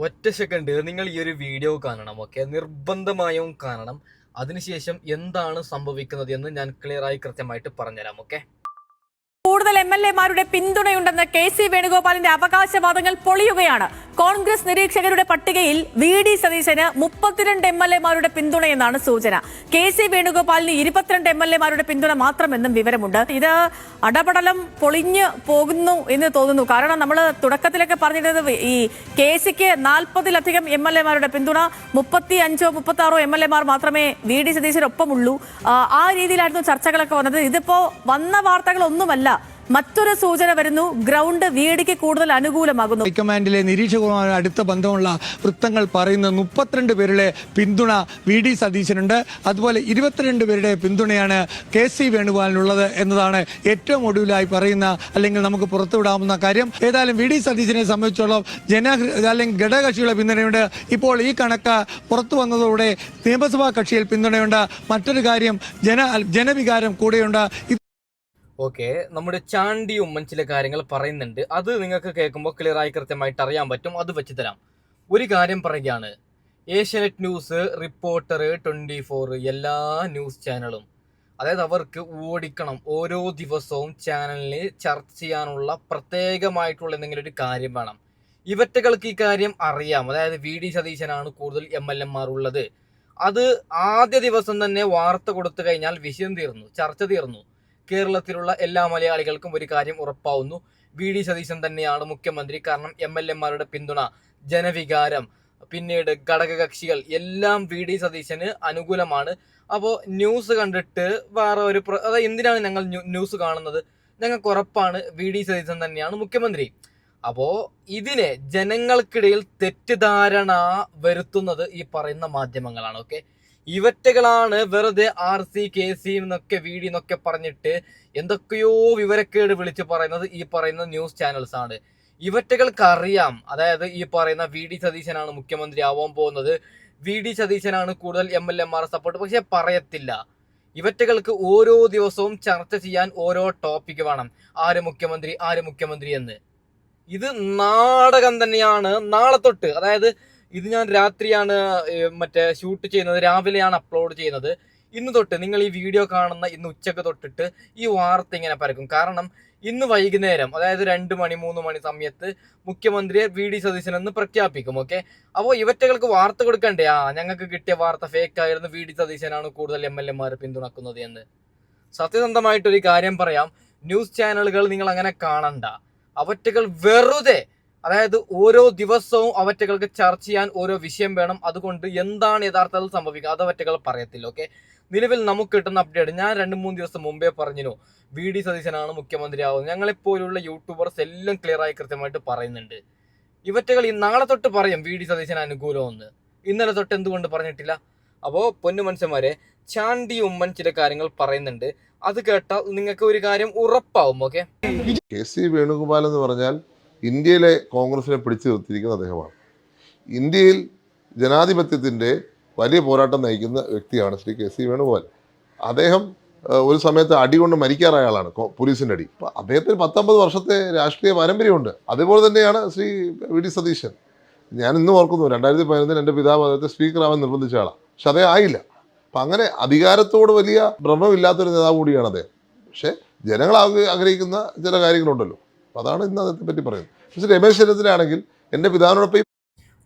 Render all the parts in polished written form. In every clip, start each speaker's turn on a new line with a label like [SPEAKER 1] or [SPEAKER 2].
[SPEAKER 1] ഒറ്റ സെക്കൻഡ് നിങ്ങൾ ഈ ഒരു വീഡിയോ കാണണം. ഓക്കെ, നിർബന്ധമായും കാണണം. അതിനുശേഷം എന്താണ് സംഭവിക്കുന്നത് എന്ന് ഞാൻ ക്ലിയറായി കൃത്യമായിട്ട് പറഞ്ഞുതരാം. ഓക്കെ,
[SPEAKER 2] കൂടുതൽ എംഎൽഎമാരുടെ പിന്തുണയുണ്ടെന്ന കെ.സി. വേണുഗോപാലിന്റെ അവകാശവാദങ്ങൾ പൊളിയുകയാണ്. കോൺഗ്രസ് നിരീക്ഷകരുടെ പട്ടികയിൽ വി.ഡി. സതീശന് 32 എംഎൽഎമാരുടെ പിന്തുണയെന്നാണ് സൂചന. കെ.സി. വേണുഗോപാലിന് 22 എംഎൽഎമാരുടെ പിന്തുണ മാത്രമെന്നും വിവരമുണ്ട്. ഇത് അടപടലം പൊളിഞ്ഞു പോകുന്നു എന്ന് തോന്നുന്നു. കാരണം നമ്മൾ തുടക്കത്തിലൊക്കെ പറഞ്ഞിരുന്നത് ഈ കെ.സിക്ക് 40-ലധികം എംഎൽഎമാരുടെ പിന്തുണ, 35-36 എംഎൽഎമാർ മാത്രമേ വി.ഡി. സതീശനൊപ്പമുള്ളൂ. ആ രീതിയിലായിരുന്നു ചർച്ചകളൊക്കെ വന്നത്. ഇതിപ്പോ വന്ന വാർത്തകളൊന്നുമല്ല, മറ്റൊരു സൂചന വരുന്നു. ഗ്രൗണ്ട് വി.ഡിക്ക് കൂടുതൽ അനുകൂലമാകുന്നു.
[SPEAKER 3] ഹൈക്കമാൻഡിലെ നിരീക്ഷകരുമായി അടുത്ത ബന്ധമുള്ള വൃത്തങ്ങൾ പറയുന്ന 32 പേരുടെ പിന്തുണ വി.ഡി. സതീശനുണ്ട്. അതുപോലെ 22 പേരുടെ പിന്തുണയാണ് കെ.സി. വേണുഗോപാലിനുള്ളത് എന്നതാണ് ഏറ്റവും ഒടുവിലായി പറയുന്ന, അല്ലെങ്കിൽ നമുക്ക് പുറത്തുവിടാവുന്ന കാര്യം. ഏതായാലും വി.ഡി. സതീശനെ സംബന്ധിച്ചോളം അല്ലെങ്കിൽ ഘടകകക്ഷികളുടെ പിന്തുണയുണ്ട്. ഇപ്പോൾ ഈ കണക്ക് പുറത്തു വന്നതോടെ നിയമസഭാ കക്ഷിയിൽ പിന്തുണയുണ്ട്. മറ്റൊരു കാര്യം, ജനവികാരം കൂടെയുണ്ട്.
[SPEAKER 1] ഓക്കെ, നമ്മുടെ ചാണ്ടി ഉമ്മൻ ചില കാര്യങ്ങൾ പറയുന്നുണ്ട്. അത് നിങ്ങൾക്ക് കേൾക്കുമ്പോൾ ക്ലിയറായി കൃത്യമായിട്ട് അറിയാൻ പറ്റും. അത് വെച്ച് തരാം. ഒരു കാര്യം പറയുകയാണ്, ഏഷ്യാനെറ്റ് ന്യൂസ്, റിപ്പോർട്ടർ, 24 എല്ലാ ന്യൂസ് ചാനലും, അതായത് അവർക്ക് ഓടിക്കണം, ഓരോ ദിവസവും ചാനലിൽ ചർച്ച ചെയ്യാനുള്ള പ്രത്യേകമായിട്ടുള്ള എന്തെങ്കിലും ഒരു കാര്യം വേണം. ഇവറ്റകൾക്ക് ഈ കാര്യം അറിയാം. അതായത് വി.ഡി. സതീശനാണ് കൂടുതൽ എംഎൽഎമാർ ഉള്ളത്. അത് ആദ്യ ദിവസം തന്നെ വാർത്ത കൊടുത്തു കഴിഞ്ഞാൽ വിഷയം തീർന്നു, ചർച്ച തീർന്നു. കേരളത്തിലുള്ള എല്ലാ മലയാളികൾക്കും ഒരു കാര്യം ഉറപ്പാവുന്നു, വി.ഡി. സതീശൻ തന്നെയാണ് മുഖ്യമന്ത്രി. കാരണം എംഎൽഎമാരുടെ പിന്തുണ, ജനവികാരം, പിന്നീട് ഘടകകക്ഷികൾ എല്ലാം വി.ഡി. സതീശന് അനുകൂലമാണ്. അപ്പോൾ ന്യൂസ് കണ്ടിട്ട് വേറെ ഒരു അതായത് എന്തിനാണ് ഞങ്ങൾ ന്യൂസ് കാണുന്നത്? ഞങ്ങൾക്ക് ഉറപ്പാണ് വി.ഡി. സതീശൻ തന്നെയാണ് മുഖ്യമന്ത്രി. അപ്പോൾ ഇതിനെ ജനങ്ങൾക്കിടയിൽ തെറ്റിദ്ധാരണ വരുത്തുന്നത് ഈ പറയുന്ന മാധ്യമങ്ങളാണ്. ഓക്കെ, ഇവറ്റകളാണ് വെറുതെ RC, KC എന്നൊക്കെ വി.ഡി. എന്നൊക്കെ പറഞ്ഞിട്ട് എന്തൊക്കെയോ വിവരക്കേട് വിളിച്ച് പറയുന്നത് ഈ പറയുന്ന ന്യൂസ് ചാനൽസ് ആണ്. ഇവറ്റകൾക്ക് അറിയാം, അതായത് ഈ പറയുന്ന വി.ഡി. സതീശനാണ് മുഖ്യമന്ത്രി ആവാൻ പോകുന്നത്, വി.ഡി. സതീശനാണ് കൂടുതൽ എംഎൽഎമാരെ സപ്പോർട്ട്. പക്ഷെ പറയത്തില്ല. ഇവറ്റകൾക്ക് ഓരോ ദിവസവും ചർച്ച ചെയ്യാൻ ഓരോ ടോപ്പിക് വേണം. ആര് മുഖ്യമന്ത്രി, ആര് മുഖ്യമന്ത്രി എന്ന്. ഇത് നാടകം തന്നെയാണ്. നാളെ തൊട്ട്, അതായത് ഇത് ഞാൻ രാത്രിയാണ് ഷൂട്ട് ചെയ്യുന്നത്, രാവിലെയാണ് അപ്ലോഡ് ചെയ്യുന്നത്. ഇന്ന് തൊട്ട് നിങ്ങൾ ഈ വീഡിയോ കാണുന്ന ഇന്ന് ഉച്ചക്ക് തൊട്ടിട്ട് ഈ വാർത്ത ഇങ്ങനെ പരക്കും. കാരണം ഇന്ന് വൈകുന്നേരം, അതായത് 2 മണി 3 മണി സമയത്ത് മുഖ്യമന്ത്രിയെ വി.ഡി. സതീശനെന്ന് പ്രഖ്യാപിക്കും. ഓക്കെ, അപ്പോൾ ഇവറ്റകൾക്ക് വാർത്ത കൊടുക്കണ്ടേ? ഞങ്ങൾക്ക് കിട്ടിയ വാർത്ത ഫേക്ക് ആയിരുന്നു, വി.ഡി. സതീശനാണ് കൂടുതൽ എംഎൽഎമാർ പിന്തുണക്കുന്നത് എന്ന്. സത്യസന്ധമായിട്ടൊരു കാര്യം പറയാം, ന്യൂസ് ചാനലുകൾ നിങ്ങൾ അങ്ങനെ കാണണ്ട. അവറ്റകൾ വെറുതെ, അതായത് ഓരോ ദിവസവും അവറ്റകൾക്ക് ചർച്ച ചെയ്യാൻ ഓരോ വിഷയം വേണം. അതുകൊണ്ട് എന്താണ് യഥാർത്ഥത്തിൽ സംഭവിക്കുക അത് അവറ്റകൾ പറയത്തില്ല. ഓക്കെ, നിലവിൽ നമുക്ക് കിട്ടുന്ന അപ്ഡേറ്റ് ഞാൻ 2-3 ദിവസം മുമ്പേ പറഞ്ഞിരുന്നു, വി.ഡി. സതീശനാണ് മുഖ്യമന്ത്രി ആവുന്നത്. ഞങ്ങളെപ്പോലുള്ള യൂട്യൂബേഴ്സ് എല്ലാം ക്ലിയറായി കൃത്യമായിട്ട് പറയുന്നുണ്ട്. ഇവറ്റകൾ ഈ നാളെ തൊട്ട് പറയും വി.ഡി. സതീശന് അനുകൂലമെന്ന്. ഇന്നലെ തൊട്ട് എന്തുകൊണ്ട് പറഞ്ഞിട്ടില്ല? അപ്പോൾ പൊന്നു മനുഷ്യന്മാരെ, ചാണ്ടി ഉമ്മൻ ചില കാര്യങ്ങൾ പറയുന്നുണ്ട്. അത് കേട്ടാൽ നിങ്ങൾക്ക് ഒരു കാര്യം ഉറപ്പാവും. Okay,
[SPEAKER 4] K C. വേണുഗോപാൽ എന്ന് പറഞ്ഞാൽ ഇന്ത്യയിലെ കോൺഗ്രസിനെ പിടിച്ചു നിർത്തിയിരിക്കുന്ന അദ്ദേഹമാണ്. ഇന്ത്യയിൽ ജനാധിപത്യത്തിൻ്റെ വലിയ പോരാട്ടം നയിക്കുന്ന വ്യക്തിയാണ് ശ്രീ കെ.സി. വേണുഗോപാൽ. അദ്ദേഹം ഒരു സമയത്ത് അടികൊണ്ട് മരിക്കാറായ ആളാണ്, പോലീസിൻ്റെ അടി. അപ്പം അദ്ദേഹത്തിന് 19 വർഷത്തെ രാഷ്ട്രീയ പാരമ്പര്യമുണ്ട്. അതുപോലെ തന്നെയാണ് ശ്രീ വി.ഡി. സതീശൻ. ഞാൻ ഇന്നും ഓർക്കുന്നു, 2011 എൻ്റെ പിതാവ് അദ്ദേഹത്തെ സ്പീക്കറാവാൻ നിർബന്ധിച്ച ആളാണ്. പക്ഷെ അതേ ആയില്ല. അപ്പം അങ്ങനെ അധികാരത്തോട് വലിയ ഭ്രമമില്ലാത്തൊരു നേതാവ് കൂടിയാണ് അദ്ദേഹം. പക്ഷേ ജനങ്ങൾ ആഗ്രഹിക്കുന്ന ചില കാര്യങ്ങളുണ്ടല്ലോ, അതാണ് ഇന്ന് അദ്ദേഹത്തെ പറ്റി പറയുന്നത്. പക്ഷേ രമേശ് ചെന്നിത്തലയാണെങ്കിൽ എൻ്റെ പിതാവിനോടൊപ്പം.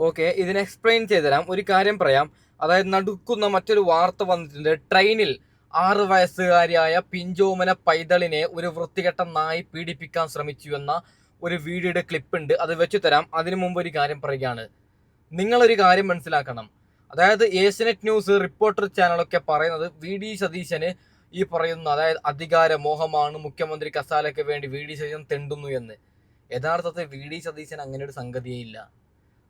[SPEAKER 1] ഓക്കെ, ഇതിന് എക്സ്പ്ലെയിൻ ചെയ്തുതരാം. ഒരു കാര്യം പറയാം, അതായത് നടുക്കുന്ന മറ്റൊരു വാർത്ത വന്നിട്ടുണ്ട്. ട്രെയിനിൽ 6 വയസ്സുകാരിയായ പിഞ്ചോമന പൈതളിനെ ഒരു വൃത്തികെട്ട നായി പീഡിപ്പിക്കാൻ ശ്രമിച്ചു എന്ന ഒരു വീഡിയോയുടെ ക്ലിപ്പ് ഉണ്ട്. അത് വെച്ചു തരാം. അതിനു മുമ്പ് ഒരു കാര്യം പറയുകയാണ്, നിങ്ങളൊരു കാര്യം മനസ്സിലാക്കണം. അതായത് ഏഷ്യാനെറ്റ് ന്യൂസ്, റിപ്പോർട്ടർ ചാനലൊക്കെ പറയുന്നത് വി.ഡി. സതീശന് ഈ പറയുന്ന, അതായത് അധികാര മോഹമാണ്, മുഖ്യമന്ത്രി കസാലയ്ക്ക് വേണ്ടി വി.ഡി. സതീശൻ തെണ്ടുന്നു എന്ന്. യഥാർത്ഥത്തിൽ വി.ഡി. സതീശൻ അങ്ങനെ ഒരു സംഗതിയേ ഇല്ല.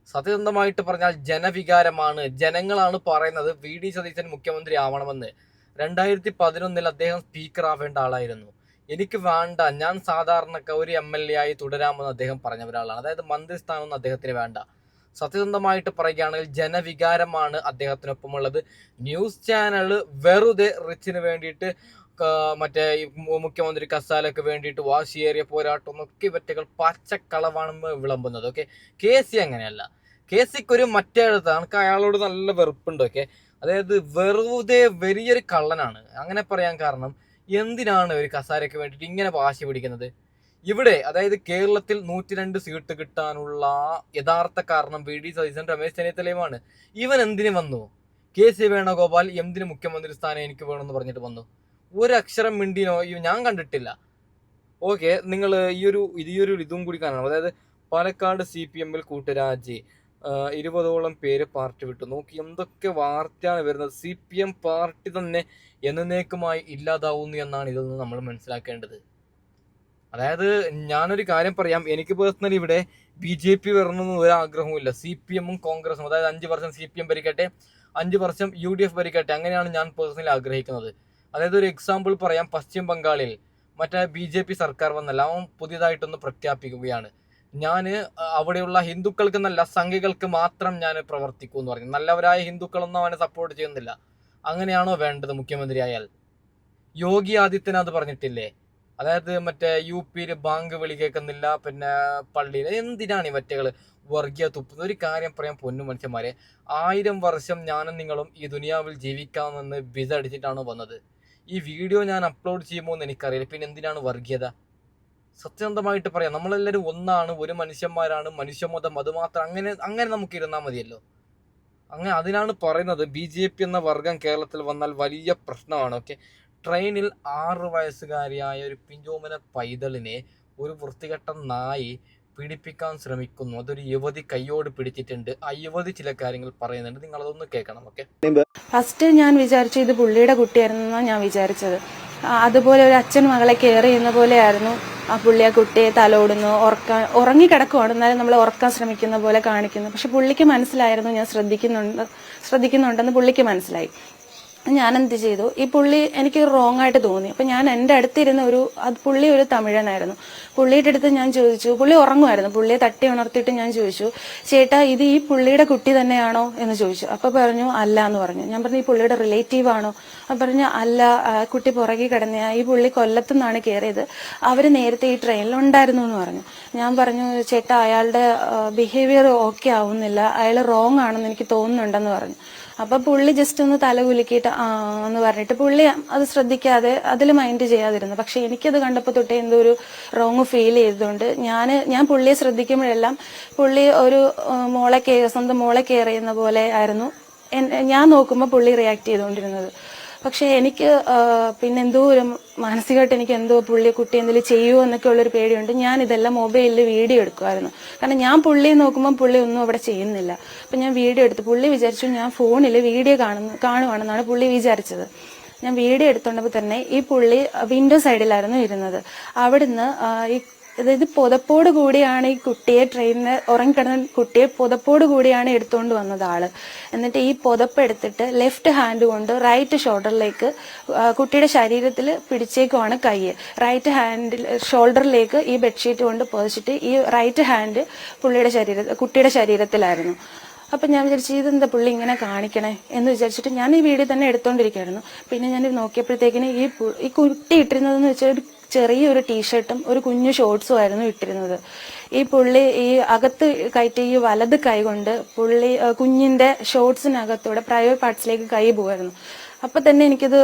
[SPEAKER 1] സത്യസന്ധമായിട്ട് പറഞ്ഞാൽ ജനവികാരമാണ്. ജനങ്ങളാണ് പറയുന്നത് വി.ഡി. സതീശൻ മുഖ്യമന്ത്രി ആവണമെന്ന്. 2011 അദ്ദേഹം സ്പീക്കർ ആവേണ്ട ആളായിരുന്നു. എനിക്ക് വേണ്ട, ഞാൻ സാധാരണ ഒരു MLA ആയി തുടരാമെന്ന് അദ്ദേഹം പറഞ്ഞ ഒരാളാണ്. അതായത് മന്ത്രിസ്ഥാനമൊന്നും അദ്ദേഹത്തിന് വേണ്ട. സത്യസന്ധമായിട്ട് പറയുകയാണെങ്കിൽ ജനവികാരമാണ് അദ്ദേഹത്തിനൊപ്പമുള്ളത്. ന്യൂസ് ചാനൽ വെറുതെ റിച്ചിന് വേണ്ടിയിട്ട്, മുഖ്യമന്ത്രി കസാലയ്ക്ക് വേണ്ടിയിട്ട് വാശിയേറിയ പോരാട്ടം ഒക്കെ ഇവറ്റകൾ പച്ചക്കളവാണെന്ന് വിളമ്പുന്നത്. Okay, K C. അങ്ങനെയല്ല. കേസിക്ക് ഒരു മറ്റേ എനിക്ക് അയാളോട് നല്ല വെറുപ്പുണ്ട്. ഓക്കെ, അതായത് വെറുതെ വലിയൊരു കള്ളനാണ് അങ്ങനെ പറയാൻ കാരണം. എന്തിനാണ് ഒരു കസാരയ്ക്ക് വേണ്ടിയിട്ട് ഇങ്ങനെ വാശി പിടിക്കുന്നത്? ഇവിടെ അതായത് കേരളത്തിൽ 102 സീറ്റ് കിട്ടാനുള്ള യഥാർത്ഥ കാരണം വി ഡി സതീശൻ, രമേശ് ചെന്നിത്തലയുമാണ്. ഇവൻ എന്തിനു വന്നു? കെ സി വേണുഗോപാൽ എന്തിന് മുഖ്യമന്ത്രി സ്ഥാനം എനിക്ക് വേണമെന്ന് പറഞ്ഞിട്ട് വന്നു? ഒരു അക്ഷരം മിണ്ടിനോ ഞാൻ കണ്ടിട്ടില്ല. ഓക്കെ, നിങ്ങൾ ഈയൊരു ഇതും കൂടി കാണണം. അതായത് പാലക്കാട് CPM കൂട്ടുരാജി 20ഓളം പേര് പാർട്ടി വിട്ടു. നോക്കി എന്തൊക്കെ വാർത്തയാണ് വരുന്നത്. CPM പാർട്ടി തന്നെ എന്നേക്കുമായി ഇല്ലാതാവുന്നു എന്നാണ് ഇതിൽ നിന്ന് നമ്മൾ മനസ്സിലാക്കേണ്ടത്. അതായത് ഞാനൊരു കാര്യം പറയാം, എനിക്ക് പേഴ്സണലി ഇവിടെ BJP വരണമെന്ന് ഒരു ആഗ്രഹവുമില്ല. CPM കോൺഗ്രസും, അതായത് 5 വർഷം CPM ഭരിക്കട്ടെ, 5 വർഷം UDF ഭരിക്കട്ടെ, അങ്ങനെയാണ് ഞാൻ പേഴ്സണലി ആഗ്രഹിക്കുന്നത്. അതായത് ഒരു എക്സാമ്പിൾ പറയാം, പശ്ചിമ ബംഗാളിൽ മറ്റേ BJP സർക്കാർ വന്നല്ല, അവൻ പുതിയതായിട്ടൊന്ന് പ്രഖ്യാപിക്കുകയാണ്, ഞാൻ അവിടെയുള്ള ഹിന്ദുക്കൾക്ക് എന്നല്ല സംഘികൾക്ക് മാത്രം ഞാൻ പ്രവർത്തിക്കൂ എന്ന് പറഞ്ഞു. നല്ലവരായ ഹിന്ദുക്കളൊന്നും അവനെ സപ്പോർട്ട് ചെയ്യുന്നില്ല. അങ്ങനെയാണോ വേണ്ടത് മുഖ്യമന്ത്രി ആയാൽ? യോഗി ആദിത്യനാഥ് പറഞ്ഞിട്ടില്ലേ, അതായത് മറ്റേ UP ബാങ്ക് വിളി കേൾക്കുന്നില്ല, പിന്നെ പള്ളിയിൽ എന്തിനാണ് ഈ മറ്റേകള് വർഗീയ തുപ്പുന്നത്? ഒരു കാര്യം പറയാൻ പൊന്നു മനുഷ്യന്മാരെ, 1000 വർഷം ഞാനും നിങ്ങളും ഈ ദുനിയാവിൽ ജീവിക്കാമെന്ന് വിസ അടിച്ചിട്ടാണ് വന്നത്. ഈ വീഡിയോ ഞാൻ അപ്ലോഡ് ചെയ്യുമോ എന്ന് എനിക്കറിയില്ല, പിന്നെ എന്തിനാണ് വർഗീയത? സത്യസന്ധമായിട്ട് പറയാം, നമ്മളെല്ലാവരും ഒന്നാണ്, ഒരു മനുഷ്യന്മാരാണ്, മനുഷ്യമതം അത് മാത്രം, അങ്ങനെ നമുക്ക് ഇരുന്നാൽ മതിയല്ലോ. അങ്ങനെ അതിനാണ് പറയുന്നത്. BJP എന്ന വർഗം കേരളത്തിൽ വന്നാൽ വലിയ പ്രശ്നമാണ്. ഓക്കെ, ട്രെയിനിൽ 6 വയസ്സുകാരിയായ ഒരു പിഞ്ചോമന പൈതലിനെ ഒരു വൃത്തികെട്ട നായി പീഡിപ്പിക്കാൻ ശ്രമിക്കുന്നു. അതൊരു യുവതി കൈയോട് പിടിച്ചിട്ടുണ്ട്. ആ യുവതി ചില കാര്യങ്ങൾ പറയുന്നുണ്ട്, നിങ്ങൾ അതൊന്ന് കേൾക്കണം. ഓക്കെ,
[SPEAKER 5] ഫസ്റ്റ് ഞാൻ വിചാരിച്ചു ഇത് പുള്ളിയുടെ കുട്ടിയായിരുന്നെന്നാണ് ഞാൻ വിചാരിച്ചത്. അതുപോലെ ഒരു അച്ഛൻ മകളെ കെയർ ചെയ്യുന്ന പോലെയായിരുന്നു ആ പുള്ളി ആ കുട്ടിയെ തലോടുന്നു, ഉറങ്ങിക്കിടക്കുവാണ്, എന്നാലും നമ്മൾ ഉറക്കാൻ ശ്രമിക്കുന്ന പോലെ കാണിക്കുന്നു. പക്ഷെ പുള്ളിക്ക് മനസ്സിലായിരുന്നു ഞാൻ ശ്രദ്ധിക്കുന്നുണ്ടെന്ന് പുള്ളിക്ക് മനസ്സിലായി. ഞാൻ എന്ത് ചെയ്തു, ഈ പുള്ളി എനിക്ക് റോങ് ആയിട്ട് തോന്നി. അപ്പൊ ഞാൻ എൻ്റെ അടുത്തിരുന്ന പുള്ളി ഒരു തമിഴനായിരുന്നു. പുള്ളിയുടെ അടുത്ത് ഞാൻ ചോദിച്ചു, പുള്ളി ഉറങ്ങുമായിരുന്നു, പുള്ളിയെ തട്ടി ഉണർത്തിയിട്ട് ഞാൻ ചോദിച്ചു, ചേട്ടാ ഇത് ഈ പുള്ളിയുടെ കുട്ടി തന്നെയാണോ എന്ന് ചോദിച്ചു. അപ്പൊ പറഞ്ഞു അല്ല എന്ന് പറഞ്ഞു. ഞാൻ പറഞ്ഞു ഈ പുള്ളിയുടെ റിലേറ്റീവ് ആണോ? അപ്പൊ പറഞ്ഞു അല്ല, കുട്ടി പുറകെ കിടന്ന ഈ പുള്ളി കൊല്ലത്തുനിന്നാണ് കയറിയത്, അവര് നേരത്തെ ഈ ട്രെയിനിൽ ഉണ്ടായിരുന്നു എന്ന് പറഞ്ഞു. ഞാൻ പറഞ്ഞു ചേട്ടാ അയാളുടെ ബിഹേവിയർ ഓക്കെ ആവുന്നില്ല, അയാൾ റോങ് ആണെന്ന് എനിക്ക് തോന്നുന്നുണ്ടെന്ന് പറഞ്ഞു. അപ്പൊ പുള്ളി ജസ്റ്റ് ഒന്ന് തല കുലുക്കിയിട്ട് എന്ന് പറഞ്ഞിട്ട് പുള്ളി അത് ശ്രദ്ധിക്കാതെ അതിൽ മൈൻഡ് ചെയ്യാതിരുന്നു. പക്ഷെ എനിക്കത് കണ്ടപ്പോൾ തൊട്ടേ എന്തോ ഒരു റോങ് ഫീൽ ചെയ്തതുകൊണ്ട് ഞാൻ പുള്ളിയെ ശ്രദ്ധിക്കുമ്പോഴെല്ലാം പുള്ളി ഒരു സ്വന്തം മോളെ കെയർ ചെയ്യുന്ന പോലെ ആയിരുന്നു ഞാൻ നോക്കുമ്പോൾ പുള്ളി റിയാക്ട് ചെയ്തുകൊണ്ടിരുന്നത്. പക്ഷെ എനിക്ക് പിന്നെ എന്തോ ഒരു മാനസികമായിട്ട് എനിക്ക് എന്തോ കുട്ടി എന്തെങ്കിലും ചെയ്യുമോ എന്നൊക്കെ ഉള്ളൊരു പേടിയുണ്ട്. ഞാൻ ഇതെല്ലാം മൊബൈലിൽ വീഡിയോ എടുക്കുമായിരുന്നു. കാരണം ഞാൻ പുള്ളിയെ നോക്കുമ്പോൾ പുള്ളി ഒന്നും അവിടെ ചെയ്യുന്നില്ല. അപ്പം ഞാൻ വീഡിയോ എടുത്തു. പുള്ളി വിചാരിച്ചു ഞാൻ ഫോണിൽ വീഡിയോ കാണുവാണെന്നാണ് പുള്ളി വിചാരിച്ചത്. ഞാൻ വീഡിയോ എടുത്തോണ്ടപ്പോൾ തന്നെ ഈ പുള്ളി വിൻഡോ സൈഡിലായിരുന്നു ഇരുന്നത്. അവിടുന്ന് അതായത് പുതപ്പോട് കൂടിയാണ് ഈ കുട്ടിയെ ട്രെയിനിൽ ഉറങ്ങിക്കിടന്ന കുട്ടിയെ പുതപ്പോട് കൂടിയാണ് എടുത്തുകൊണ്ട് വന്നത് ആള്. എന്നിട്ട് ഈ പുതപ്പ് എടുത്തിട്ട് ലെഫ്റ്റ് ഹാൻഡ് കൊണ്ട് റൈറ്റ് ഷോൾഡറിലേക്ക് കുട്ടിയുടെ ശരീരത്തിൽ പിടിച്ചേക്കുവാണ് കൈ. റൈറ്റ് ഹാൻഡിൽ ഷോൾഡറിലേക്ക് ഈ ബെഡ്ഷീറ്റ് കൊണ്ട് പൊതിച്ചിട്ട് ഈ റൈറ്റ് ഹാൻഡ് കുട്ടിയുടെ ശരീരത്തിലായിരുന്നു. അപ്പൊ ഞാൻ വിചാരിച്ചു ഇതെന്താ പുള്ളി ഇങ്ങനെ കാണിക്കണേ എന്ന് വിചാരിച്ചിട്ട് ഞാൻ ഈ വീഡിയോ തന്നെ എടുത്തോണ്ടിരിക്കുകയായിരുന്നു. പിന്നെ ഞാൻ നോക്കിയപ്പോഴത്തേക്കിന് ഈ കുട്ടി ഇട്ടിരുന്നതെന്ന് വെച്ചാൽ ഒരു ചെറിയൊരു ടീഷർട്ടും ഒരു കുഞ്ഞു ഷോർട്സും ആയിരുന്നു ഇട്ടിരുന്നത്. ഈ പുള്ളി ഈ അകത്ത് കയറ്റി ഈ വലത് കൈ കൊണ്ട് പുള്ളി കുഞ്ഞിന്റെ ഷോർട്സിനകത്തൂടെ പ്രൈവറ്റ് പാർട്സിലേക്ക് കൈ പോവായിരുന്നു. അപ്പൊ തന്നെ എനിക്കത്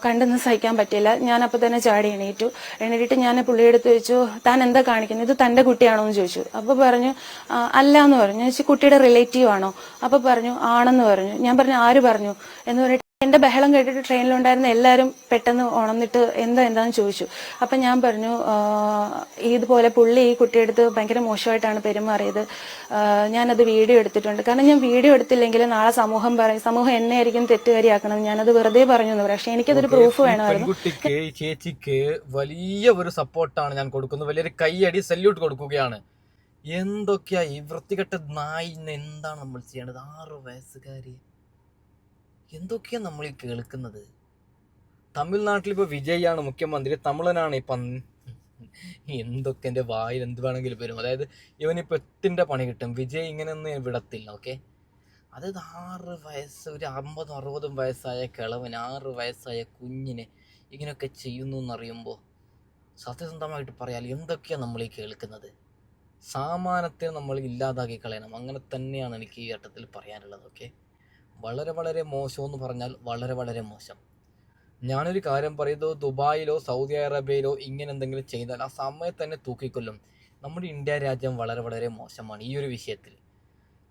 [SPEAKER 5] കണ്ടെന്ന് സഹിക്കാൻ പറ്റില്ല. ഞാൻ അപ്പൊ തന്നെ ചാടി എണീറ്റിട്ട് ഞാൻ പുള്ളിയെടുത്ത് ചോദിച്ചു, താൻ എന്താ കാണിക്കുന്നത്, ഇത് തന്റെ കുട്ടിയാണോ എന്ന് ചോദിച്ചു. അപ്പൊ പറഞ്ഞു അല്ല എന്ന് പറഞ്ഞു. ഞാൻ ചോദിച്ചു കുട്ടിയുടെ റിലേറ്റീവ് ആണോ? അപ്പൊ പറഞ്ഞു ആണെന്ന് പറഞ്ഞു. ഞാൻ പറഞ്ഞു ആര് പറഞ്ഞു എന്ന് പറഞ്ഞിട്ട് എന്റെ ബഹളം കേട്ടിട്ട് ട്രെയിനിലുണ്ടായിരുന്ന എല്ലാവരും പെട്ടെന്ന് ഉണർന്നിട്ട് എന്താന്ന് ചോദിച്ചു. അപ്പൊ ഞാൻ പറഞ്ഞു ഇതുപോലെ പുള്ളി ഈ കുട്ടിയെടുത്ത് ഭയങ്കര മോശമായിട്ടാണ് പെരുമാറിയത്, ഞാനത് വീഡിയോ എടുത്തിട്ടുണ്ട്. കാരണം ഞാൻ വീഡിയോ എടുത്തില്ലെങ്കിൽ നാളെ സമൂഹം എന്നെ ആയിരിക്കും തെറ്റുകാരിയാക്കണം, ഞാനത് വെറുതെ പറഞ്ഞു എന്ന് പറയാം. പക്ഷെ എനിക്കതൊരു പ്രൂഫ് വേണമായിരുന്നു.
[SPEAKER 1] പെൺകുട്ടിക്ക് ഈ ചേച്ചിക്ക് വലിയ ഒരു സപ്പോർട്ടാണ് ഞാൻ കൊടുക്കുന്നത്, വലിയൊരു കൈയടി സല്യൂട്ട് കൊടുക്കുകയാണ്. എന്തൊക്കെയാ ഈ വൃത്തികെട്ട നായിന്ന് എന്താണ് നമ്മൾ ചെയ്യേണ്ടത്? 6 വയസ്സുകാരി എന്തൊക്കെയാ നമ്മൾ ഈ കേൾക്കുന്നത്? തമിഴ്നാട്ടിൽ ഇപ്പോൾ വിജയാണ് മുഖ്യമന്ത്രി, തമിഴനാണ് ഇപ്പം. എന്തൊക്കെ എൻ്റെ വായിൽ എന്ത് വേണമെങ്കിലും വരും. അതായത് ഇവനിപ്പോൾ 8ന്റെ പണി കിട്ടും. വിജയ് ഇങ്ങനെയൊന്നും വിടത്തില്ല. ഓക്കെ, അതായത് 6 വയസ്സ്, ഒരു 50-60 വയസ്സായ കിളവന് 6 വയസ്സായ കുഞ്ഞിനെ ഇങ്ങനെയൊക്കെ ചെയ്യുന്നു എന്നറിയുമ്പോൾ സത്യസന്ധമായിട്ട് പറയാൽ എന്തൊക്കെയാണ് നമ്മൾ ഈ കേൾക്കുന്നത്? സാമാനത്തെ നമ്മൾ ഇല്ലാതാക്കി കളയണം. അങ്ങനെ തന്നെയാണ് എനിക്ക് ഈ ഘട്ടത്തിൽ പറയാനുള്ളത്. ഓക്കെ, വളരെ വളരെ മോശമെന്ന് പറഞ്ഞാൽ വളരെ വളരെ മോശം. ഞാനൊരു കാര്യം പറയുന്നത്, ദുബായിലോ സൗദി അറേബ്യയിലോ ഇങ്ങനെ എന്തെങ്കിലും ചെയ്താൽ ആ സമയത്ത് തന്നെ തൂക്കിക്കൊല്ലും. നമ്മുടെ ഇന്ത്യ രാജ്യം വളരെ വളരെ മോശമാണ് ഈ ഒരു വിഷയത്തിൽ.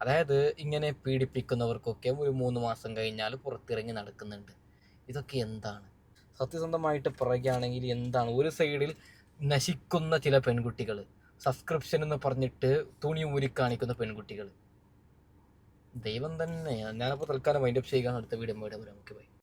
[SPEAKER 1] അതായത് ഇങ്ങനെ പീഡിപ്പിക്കുന്നവർക്കൊക്കെ ഒരു 3 മാസം കഴിഞ്ഞാൽ പുറത്തിറങ്ങി നടക്കുന്നുണ്ട്. ഇതൊക്കെ എന്താണ്? സത്യസന്ധമായിട്ട് പറയുകയാണെങ്കിൽ എന്താണ്? ഒരു സൈഡിൽ നശിക്കുന്ന ചില പെൺകുട്ടികൾ, സബ്സ്ക്രിപ്ഷൻ എന്ന് പറഞ്ഞിട്ട് തുണി ഊരിക്കാണിക്കുന്ന പെൺകുട്ടികൾ. ദൈവം തന്നെ. ഞാനപ്പോൾ തൽക്കാലം വൈൻഡപ്പ് ചെയ്യുകയാണ്. അടുത്ത വീഡിയോ നമുക്ക് പോയി.